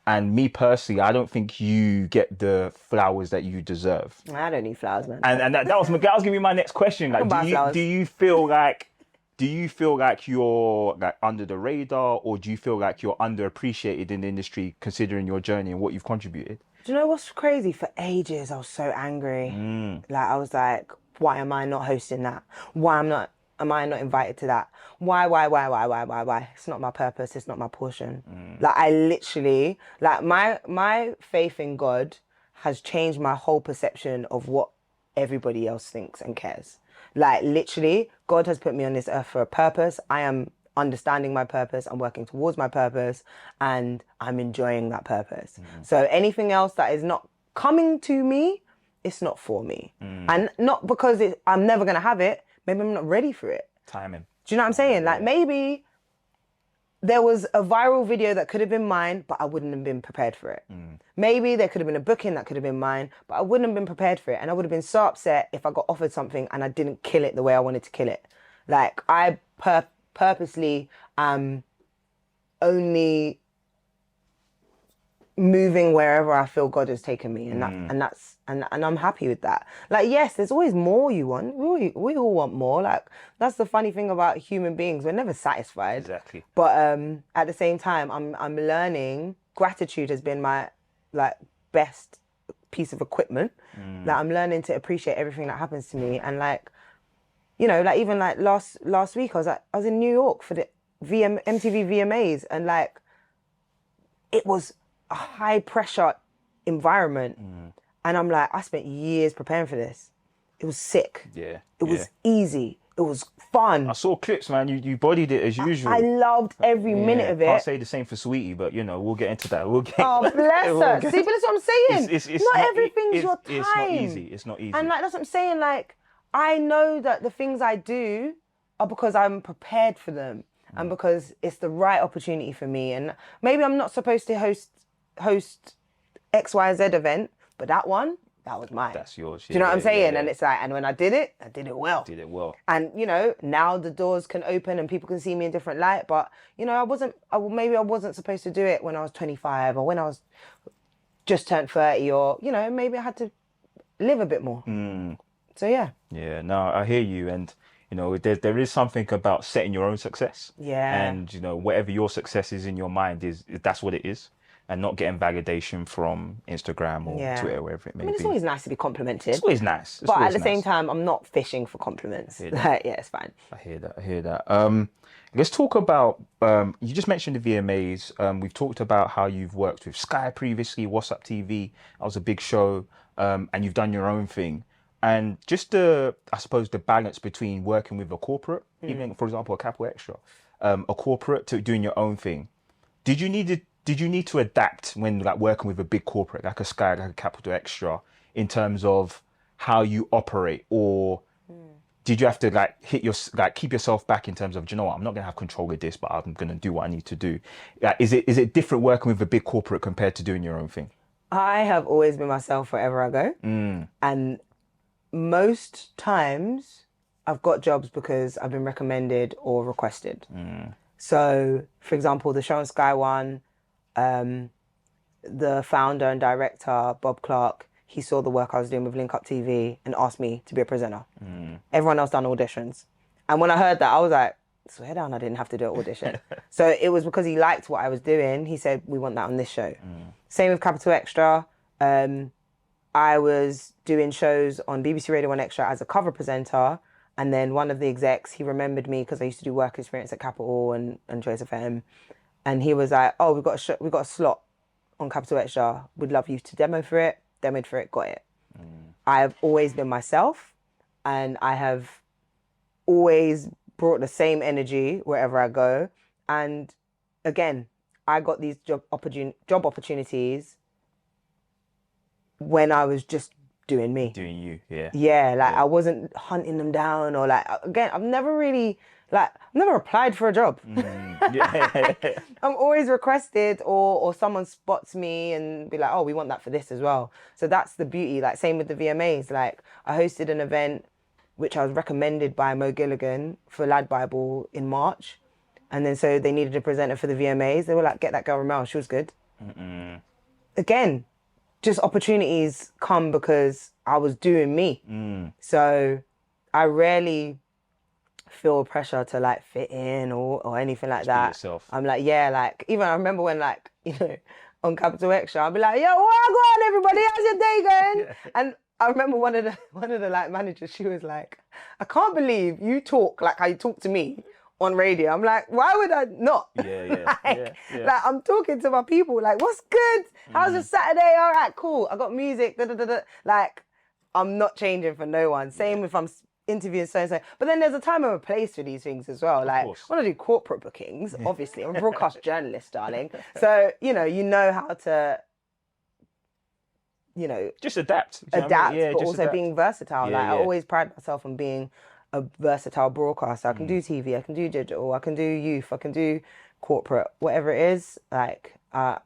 And me personally, I don't think you get the flowers that you deserve. I don't need flowers, man. And that was going to be my next question. Like, do you feel like you're like under the radar, or do you feel like you're underappreciated in the industry considering your journey and what you've contributed? Do you know what's crazy? For ages, I was so angry. Like, I was like, why am I not hosting that? Am I not invited to that? Why? It's not my purpose. It's not my portion. Like, I literally, like, my faith in God has changed my whole perception of what everybody else thinks and cares. Like, literally, God has put me on this earth for a purpose. I am understanding my purpose. I'm working towards my purpose, and I'm enjoying that purpose. So anything else that is not coming to me, it's not for me. And not because I'm never going to have it. Maybe I'm not ready for it. Timing. Do you know what I'm saying? Like, maybe there was a viral video that could have been mine, but I wouldn't have been prepared for it. Maybe there could have been a booking that could have been mine, but I wouldn't have been prepared for it. And I would have been so upset if I got offered something and I didn't kill it the way I wanted to kill it. Like, I purposely am only moving wherever I feel God has taken me, and I'm happy with that. Like, yes, there's always more you want. We all want more. Like, that's the funny thing about human beings. We're never satisfied. Exactly. But at the same time, I'm learning. Gratitude has been my best piece of equipment. Like, I'm learning to appreciate everything that happens to me, and like, you know, like, even like last week, I was in New York for the MTV VMAs, and like, it was a high pressure environment. And I'm like, I spent years preparing for this. It was sick. Yeah. It was easy. It was fun. I saw clips, man. You bodied it as usual. I loved every minute of it. Can't say the same for Sweetie, but you know, we'll get into that. Oh, bless her. See, but that's what I'm saying. It's not everything's your time. It's not easy. It's not easy. And like, that's what I'm saying. Like, I know that the things I do are because I'm prepared for them, and because it's the right opportunity for me. And maybe I'm not supposed to host XYZ event, but that was mine. That's yours. Do you know what I'm saying? And it's like, and when I did it well. Did it well. And, you know, now the doors can open and people can see me in a different light. But, you know, maybe I wasn't supposed to do it when I was 25, or when I was just turned 30, or, you know, maybe I had to live a bit more. So, yeah. Yeah, no, I hear you. And, you know, there is something about setting your own success. Yeah. And, you know, whatever your success is in your mind, that's what it is. and not getting validation from Instagram or Yeah. Twitter, wherever it I may mean, it's be. always nice to be It's complimented, always nice. It's but at always the same nice. time, I'm not fishing for compliments. hear that. Like, yeah, it's fine. I hear that. I hear that. Let's talk about. You just mentioned the VMAs. We've talked about how you've worked with Sky previously, WhatsApp TV. That was a big show, and you've done your own thing. And just I suppose, the balance between working with a corporate, even for example, a Capital Extra, a corporate, to doing your own thing. Did you need to adapt when like working with a big corporate like a Sky, like a Capital Extra, in terms of how you operate, or did you have to like keep yourself back in terms of, do you know what, I'm not gonna have control of this, but I'm gonna do what I need to do? Like, is it different working with a big corporate compared to doing your own thing? I have always been myself wherever I go. And most times I've got jobs because I've been recommended or requested. So, for example, the show on Sky One, the founder and director, Bob Clark, he saw the work I was doing with Link Up TV and asked me to be a presenter. Everyone else done auditions. And when I heard that, I was like, swear down, I didn't have to do an audition. So it was because he liked what I was doing. He said, we want that on this show. Same with Capital Extra. I was doing shows on BBC Radio 1 Extra as a cover presenter. And then one of the execs, he remembered me because I used to do work experience at Capital and Choice FM. And he was like, oh, we've got a slot on Capital Extra. We'd love you to demo for it. Demoed for it, got it. I have always been myself, and I have always brought the same energy wherever I go. And again, I got these job opportunities when I was just doing me. Doing you, yeah. Yeah, like I wasn't hunting them down, or like, again, I've never applied for a job. I'm always requested, or someone spots me and be like, oh, we want that for this as well. So that's the beauty. Like, same with the VMAs. Like, I hosted an event which I was recommended by Mo Gilligan for Lad Bible in March. And then so they needed a presenter for the VMAs. They were like, get that girl Remel, she was good. Again, just opportunities come because I was doing me. So I rarely feel pressure to like fit in or anything like that. Yourself. I'm like, yeah, like, even I remember when, like, you know, on Capital Extra, I'll be like, yo, what go on, everybody? How's your day going? And I remember one of the like managers, she was like, I can't believe you talk like how you talk to me on radio. I'm like, why would I not? Like, I'm talking to my people, like, what's good? How's your Saturday? All right, cool. I got music. Like, I'm not changing for no one. Same if I'm interviewing so-and-so. But then there's a time and a place for these things as well. Like, when I do corporate bookings, obviously, I'm a broadcast journalist, darling. So, you know how to, just adapt. But also being versatile. I always pride myself on being a versatile broadcaster. I can do TV, I can do digital, I can do youth, I can do corporate, whatever it is. Like, I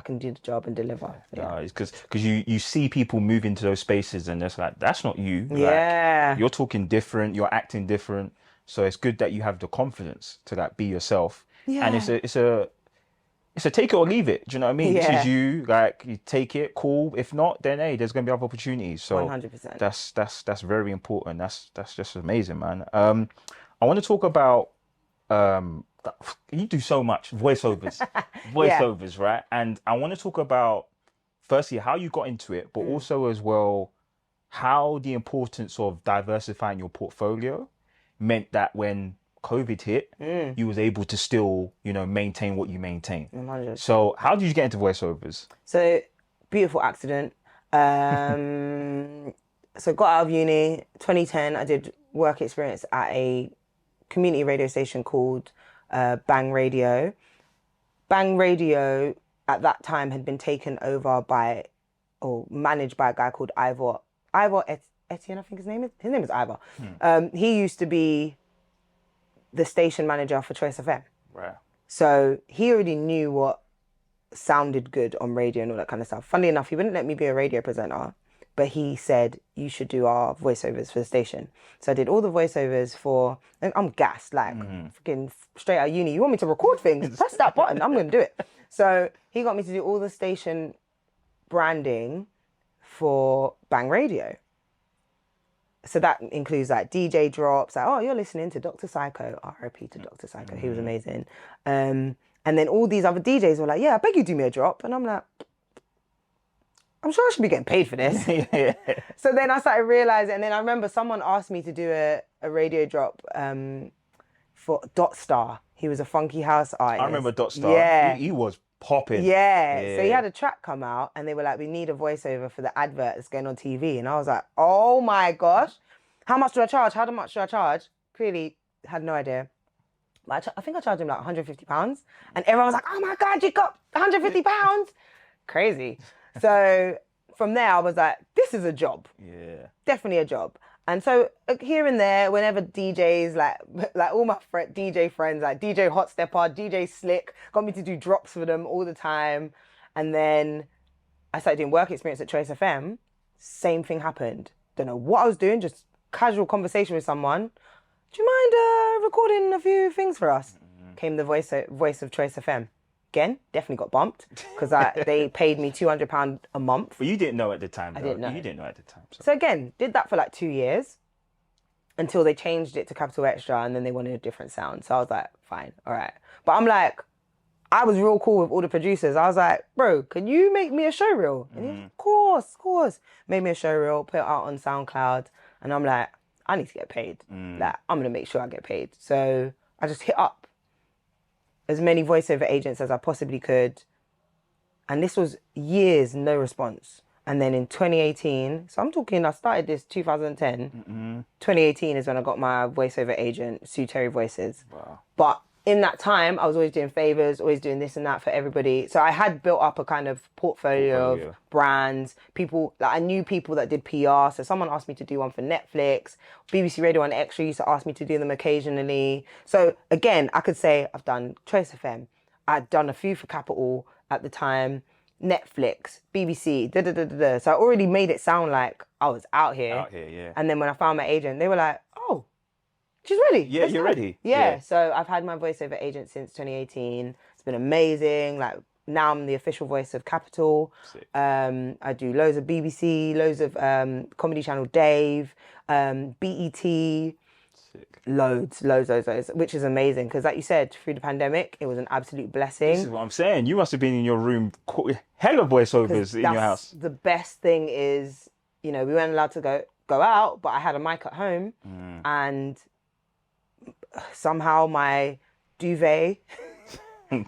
can do the job and deliver. Because you see people move into those spaces and it's like, that's not you. Yeah. Like, you're talking different, you're acting different. So it's good that you have the confidence to like be yourself. Yeah. And it's a take it or leave it. Do you know what I mean? Yeah. This is you. Like, you take it, cool. If not, then hey, there's gonna be other opportunities. So 100%. That's very important. That's just amazing, man. I want to talk about you do so much voiceovers, right? And I want to talk about firstly how you got into it, but also as well how the importance of diversifying your portfolio meant that when COVID hit, you was able to still, maintain what you maintain. 100%. So how did you get into voiceovers? So, beautiful accident. So got out of uni, 2010, I did work experience at a community radio station called Bang Radio. Bang Radio at that time had been taken over by, or managed by, a guy called Ivor Etienne, I think his name is Ivor. He used to be the station manager for Choice FM. Right. So he already knew what sounded good on radio and all that kind of stuff. Funnily enough, he wouldn't let me be a radio presenter, but he said, you should do our voiceovers for the station. So I did all the voiceovers for, and I'm gassed, like, freaking straight out of uni. You want me to record things? Press that button, I'm going to do it. So he got me to do all the station branding for Bang Radio. So that includes like DJ drops, like, oh, you're listening to Dr. Psycho, RIP to Dr. Psycho, he was amazing. And And then all these other DJs were like, yeah, I beg you do me a drop. And I'm like, I'm sure I should be getting paid for this. Yeah. So then I started realizing, and then I remember someone asked me to do a radio drop for Dot Star. He was a funky house artist. I remember Dot Star. Yeah. He was popping. Yeah. So he had a track come out and they were like, we need a voiceover for the advert that's going on TV. And I was like, oh my gosh, how much do I charge? How much do I charge? Clearly had no idea. But I think I charged him like £150. And everyone was like, oh my God, you got £150? Crazy. So from there, I was like, this is a job. Yeah. Definitely a job. And so here and there, whenever DJs, like all my DJ friends, like DJ Hot Stepper, DJ Slick, got me to do drops for them all the time. And then I started doing work experience at Trace FM. Same thing happened. Don't know what I was doing, just casual conversation with someone. Do you mind recording a few things for us? Came the voice of Trace FM. Again, definitely got bumped because they paid me £200 a month. But you didn't know at the time, though. I didn't know. You didn't know at the time. So again, did that for like 2 years until they changed it to Capital Xtra and then they wanted a different sound. So I was like, fine, all right. But I'm like, I was real cool with all the producers. I was like, bro, can you make me a show reel? And he was, of course. Made me a show reel, put it out on SoundCloud. And I'm like, I need to get paid. Like, I'm going to make sure I get paid. So I just hit up as many voiceover agents as I possibly could. And this was years, no response. And then in 2018, so I'm talking, I started this 2010. 2018 is when I got my voiceover agent, Sue Terry Voices. Wow. But in that time, I was always doing favors, always doing this and that for everybody. So I had built up a kind of portfolio of brands, people, like I knew people that did PR. So someone asked me to do one for Netflix, BBC Radio 1 Extra used to ask me to do them occasionally. So again, I could say I've done Trace FM. I'd done a few for Capital at the time, Netflix, BBC, So I already made it sound like I was out here. Out here, yeah. And then when I found my agent, they were like, oh, she's ready. Yeah, Let's you're go. ready. Yeah. Yeah. So I've had my voiceover agent since 2018. It's been amazing. Like now I'm the official voice of Capital. Sick. I do loads of BBC, loads of Comedy Channel Dave, BET. Sick. Loads, which is amazing because, like you said, through the pandemic, it was an absolute blessing. This is what I'm saying. You must have been in your room, hella voiceovers in your house. The best thing is, you know, we weren't allowed to go out, but I had a mic at home, and somehow my duvet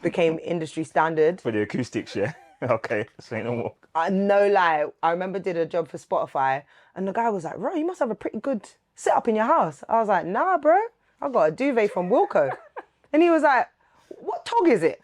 became industry standard. For the acoustics, yeah. Okay, say no more. No lie, I remember did a job for Spotify, and the guy was like, "Bro, you must have a pretty good setup in your house." I was like, "Nah, bro, I got a duvet from Wilco," and he was like, "What tog is it?"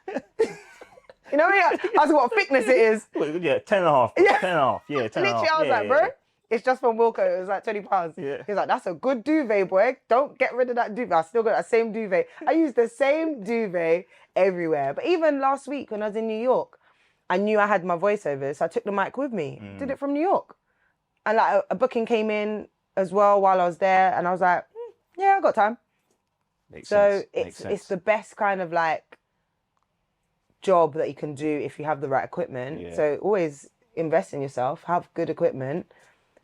You know, I asked what thickness it is. Yeah, 10.5. Yeah. 10.5. Yeah, 10.5. Literally, I was like, bro, it's just from Wilco. It was like £20. Yeah. He was like, that's a good duvet, boy. Don't get rid of that duvet. I still got that same duvet. I use the same duvet everywhere. But even last week when I was in New York, I knew I had my voiceovers, so I took the mic with me. Did it from New York. And like a booking came in as well while I was there, and I was like, yeah, I got time. Makes So sense. it's the best kind of like job that you can do if you have the right equipment. Yeah. So always invest in yourself, have good equipment.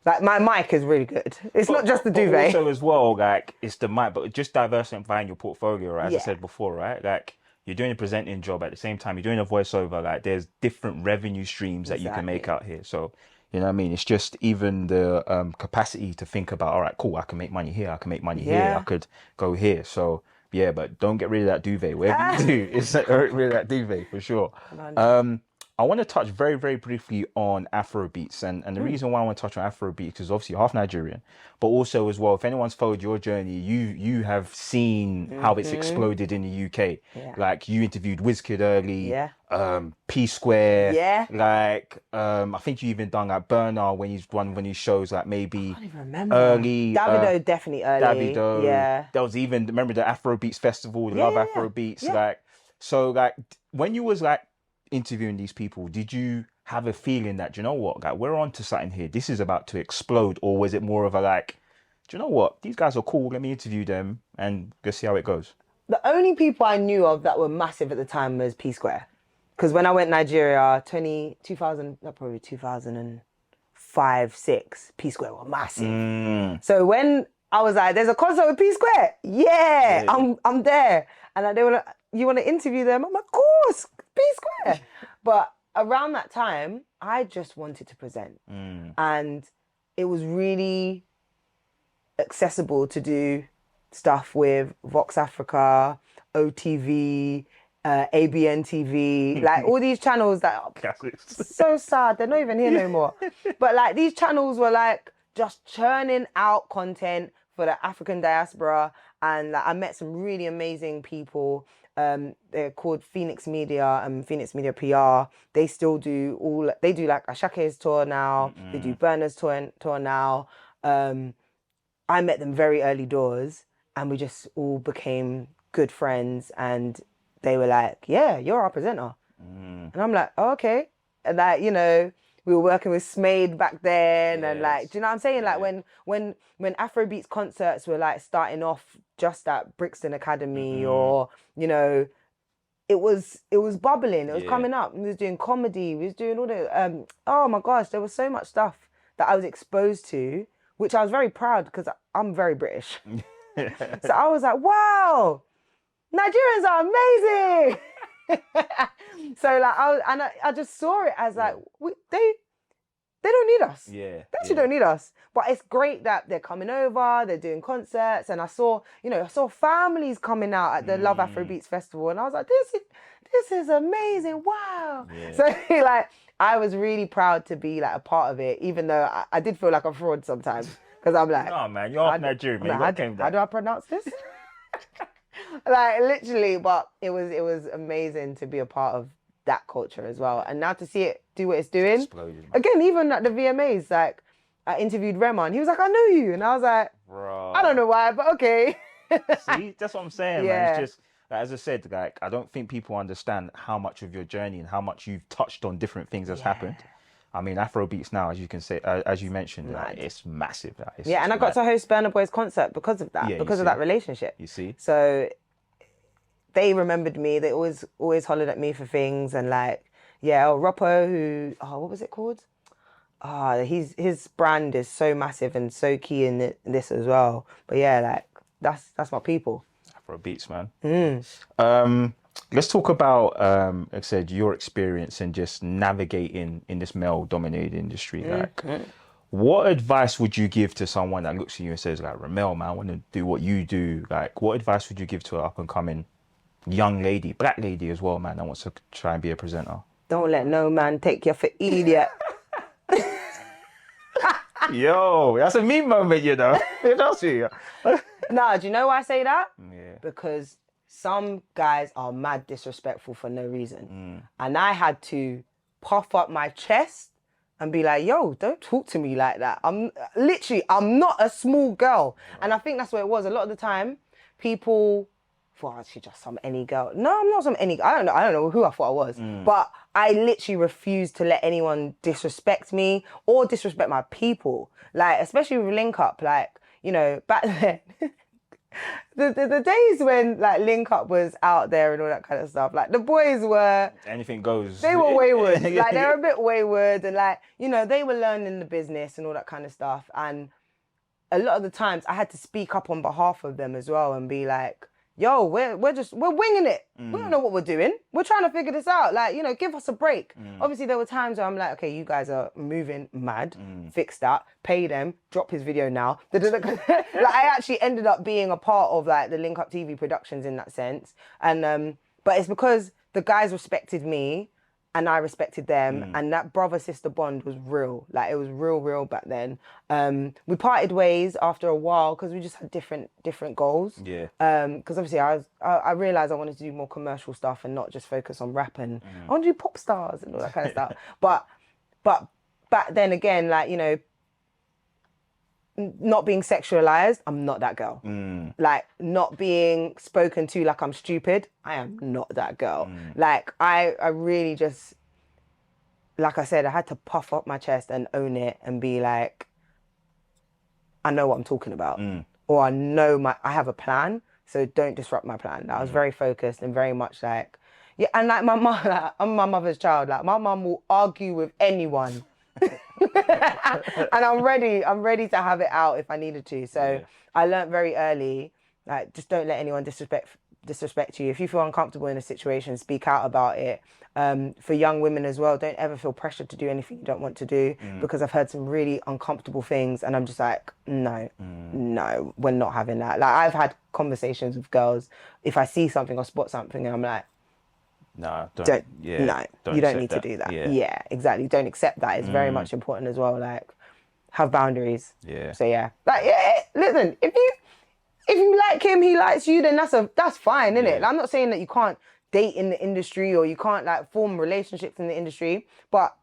Like my mic is really good. It's not just the But duvet. also as well, like it's the mic, but just diversifying your portfolio, right? As I Yeah. said before, right? Like you're doing a presenting job at the same time, you're doing a voiceover. Like there's different revenue streams that you can make out here. So you know what I mean? It's just even the capacity to think about, all right, cool, I can make money here, I can make money here, Yeah. I could go here. So yeah, but don't get rid of that duvet. Whatever you do, it's get rid of that duvet for sure. I want to touch very, very briefly on Afrobeats. And the reason why I want to touch on Afrobeats is obviously half Nigerian, but also as well, if anyone's followed your journey, you have seen how it's exploded in the UK. Yeah. Like you interviewed Wizkid early, Yeah. P Square. Yeah. Like I think you even done like Bernard when he's one when he shows like maybe I don't even remember. early. Davido definitely early. Davido. Yeah. There was even remember the Afrobeats festival, the Love Yeah. Afrobeats. Yeah. Like so like when you was like interviewing these people, did you have a feeling that, do you know what, like we're on to something here, this is about to explode? Or was it more of a like, do you know what, these guys are cool, let me interview them and go see how it goes? The only people I knew of that were massive at the time was P Square. Because when I went Nigeria, 2005, 6, P Square were massive. So when I was like, there's a concert with P Square, yeah. I'm there. And they were like, you want to interview them? I'm like, of course, be square. But around that time, I just wanted to present. And it was really accessible to do stuff with Vox Africa, OTV, ABN TV, like all these channels that are so sad. They're not even here no more. But like these channels were like just churning out content for the African diaspora. And like, I met some really amazing people. They're called Phoenix Media and Phoenix Media PR. They still do they do like Ashake's tour now. They do Burner's tour now. I met them very early doors and we just all became good friends, and they were like, yeah, you're our presenter. And I'm like, oh, okay. And like, you know, we were working with Smade back then. And like, do you know what I'm saying? Like when Afrobeats concerts were like starting off just at Brixton Academy or, you know, it was bubbling. It was coming up. We was doing comedy. We was doing all the, oh my gosh, there was so much stuff that I was exposed to, which I was very proud because I'm very British. So I was like, wow, Nigerians are amazing. So like I just saw it as like they don't need us. Yeah. They actually don't need us. But it's great that they're coming over, they're doing concerts, and I saw families coming out at the Love Afrobeats Festival, and I was like, this is amazing. Wow. Yeah. So like I was really proud to be like a part of it, even though I did feel like a fraud sometimes. Because I'm like, no man, you're half Nigerian, man. How do I pronounce this? Like literally, but it was amazing to be a part of that culture as well, and now to see it do what it's doing. Explosion. Again, even at the VMAs, like I interviewed Remel, and he was like, "I know you," and I was like, "Bro, I don't know why, but okay." See, that's what I'm saying, man. It's just like, as I said, like I don't think people understand how much of your journey and how much you've touched on different things that's happened. I mean, Afrobeats now, as you can say, as you mentioned, like, it's massive. It's and I got to host Burna Boy's concert because of that, because of that relationship. You see, so they remembered me. They always hollered at me for things, and like, Roppo, who, what was it called? His brand is so massive and so key in this as well. But yeah, like that's my people. Afrobeats, man. Let's talk about, like I said, your experience in just navigating in this male-dominated industry. Like, what advice would you give to someone that looks at you and says, like, Remel, man, I want to do what you do? Like, what advice would you give to an up-and-coming young lady, black lady as well, man, that wants to try and be a presenter? Don't let no man take you for idiot. Yo, that's a meme moment, you know. Nah, do you know why I say that? Yeah. Because some guys are mad disrespectful for no reason. And I had to puff up my chest and be like, yo, don't talk to me like that. I'm not a small girl. Right. And I think that's what it was. A lot of the time, people thought, she's just some any girl. No, I'm not some any. I don't know who I thought I was. But I literally refused to let anyone disrespect me or disrespect my people. Like, especially with Link Up, like, you know, back then, the days when like Link Up was out there and all that kind of stuff, like the boys were... Anything goes. They were wayward. Like, they were a bit wayward, and like, you know, they were learning the business and all that kind of stuff. And a lot of the times I had to speak up on behalf of them as well and be like, yo, we're winging it. We don't know what we're doing. We're trying to figure this out. Like, you know, give us a break. Obviously, there were times where I'm like, okay, you guys are moving mad. Fix that. Pay them. Drop his video now. Like, I actually ended up being a part of like the Link Up TV productions in that sense. And but it's because the guys respected me and I respected them, and that brother-sister bond was real. Like, it was real back then. We parted ways after a while because we just had different goals. Yeah. Because obviously I realised I wanted to do more commercial stuff and not just focus on rap, and I want to do pop stars and all that kind of stuff. But back then again, like, you know, not being sexualized, I'm not that girl. Like, not being spoken to like I'm stupid, I am not that girl. Like, I really just, like I said, I had to puff up my chest and own it and be like, I know what I'm talking about. Or I have a plan, so don't disrupt my plan. I was very focused and very much like, yeah, and like my mom, like, I'm my mother's child. Like, my mom will argue with anyone. And I'm ready to have it out if I needed to. So I learned very early, like, just don't let anyone disrespect you. If you feel uncomfortable in a situation, speak out about it. For young women as well, don't ever feel pressured to do anything you don't want to do, because I've heard some really uncomfortable things and I'm just like, no, no, we're not having that. Like, I've had conversations with girls, if I see something or spot something and I'm like, Nah, don't, yeah, no, don't you don't accept need that. to do that. Yeah. Yeah, exactly. Don't accept that. It's very much important as well. Like, have boundaries. Yeah. So yeah, like, yeah, listen, if you like him, he likes you, then that's fine, isn't it? Yeah. Like, I'm not saying that you can't date in the industry or you can't like form relationships in the industry, but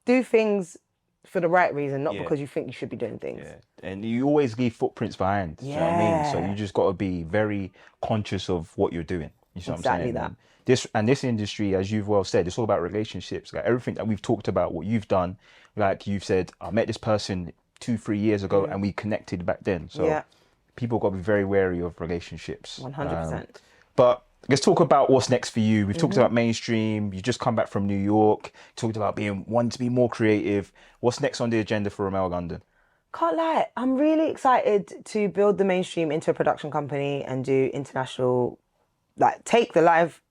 do things for the right reason, not Yeah. because you think you should be doing things. Yeah. And you always leave footprints behind. Do you know what I mean? So Yeah. you just got to be very conscious of what you're doing. You see what I'm Exactly saying? that. And this industry, as you've well said, it's all about relationships. Like everything that we've talked about, what you've done, like you've said, I met this person 2-3 years ago and we connected back then. So Yeah. people got to be very wary of relationships. 100%. But let's talk about what's next for you. We've talked about mainstream. You just come back from New York. Talked about wanting to be more creative. What's next on the agenda for Remel London? Can't lie, I'm really excited to build the mainstream into a production company and do international, like take the live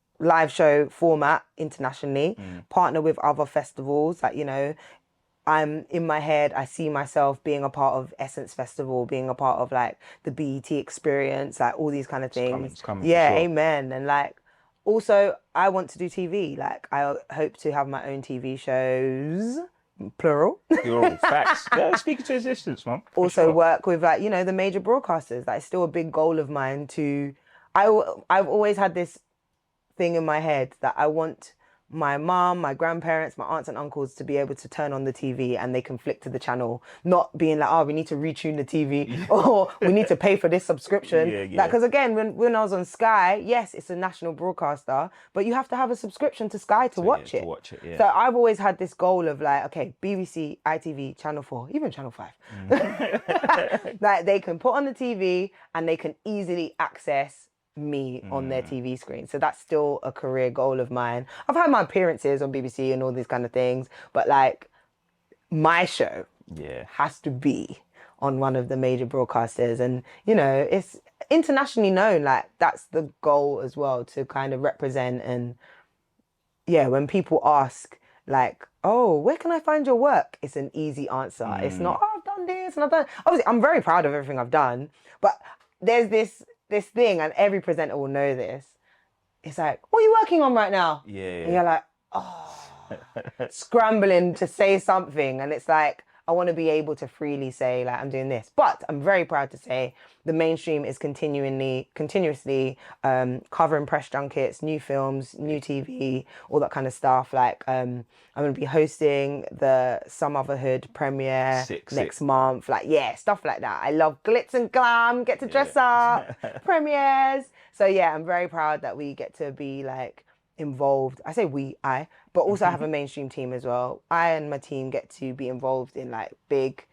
show format internationally, partner with other festivals. Like, you know, I'm in my head, I see myself being a part of Essence Festival, being a part of like the BET experience, like all these kind of things. It's coming Yeah, for sure. amen. And like, also, I want to do TV. Like, I hope to have my own TV shows, plural. You're all facts. Yeah, speaking to existence, man. For Also sure. work with, like, you know, the major broadcasters. That's still a big goal of mine to, I've always had this thing in my head that I want my mom, my grandparents, my aunts and uncles to be able to turn on the TV and they can flick to the channel, not being like, oh, we need to retune the TV or we need to pay for this subscription. Yeah, yeah. Like, because again, when I was on Sky, yes, it's a national broadcaster, but you have to have a subscription to Sky to watch it. To watch it, yeah. So I've always had this goal of like, okay, BBC, ITV, Channel 4, even Channel 5. Like, they can put on the TV and they can easily access me on their TV screen. So that's still a career goal of mine. I've had my appearances on BBC and all these kind of things, but like, my show Yeah. has to be on one of the major broadcasters, and you know, it's internationally known. Like, that's the goal as well, to kind of represent. And yeah, when people ask like, oh, where can I find your work, it's an easy answer. It's not, oh, I've done this and I've done, obviously I'm very proud of everything I've done, but there's this thing, and every presenter will know this. It's like, what are you working on right now? Yeah. And you're like, oh, scrambling to say something. And it's like, I want to be able to freely say, like, I'm doing this. But I'm very proud to say the mainstream is continuously covering press junkets, new films, new TV, all that kind of stuff. Like, I'm going to be hosting the Some Otherhood premiere next month. Like, yeah, stuff like that. I love glitz and glam, get to dress up, premieres. So yeah, I'm very proud that we get to be like involved. I say I, but also I have a mainstream team as well. I and my team get to be involved in like big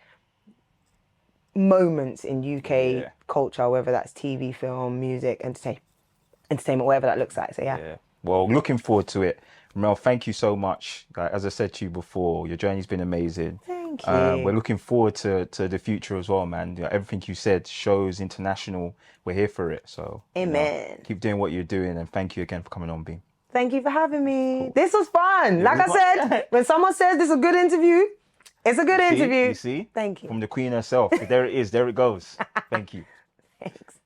moments in UK culture, whether that's TV, film, music, entertainment, whatever that looks like. So yeah. Well, looking forward to it. Mel, thank you so much. Like, as I said to you before, your journey's been amazing. Thank you. We're looking forward to the future as well, man. You know, everything you said shows international. We're here for it. So amen. Keep doing what you're doing, and thank you again for coming on, Beam. Thank you for having me. Cool. This was fun. Like I said, when someone says this is a good interview, it's a good interview. You see? Thank you. From the Queen herself. There it is. There it goes. Thank you. Thanks.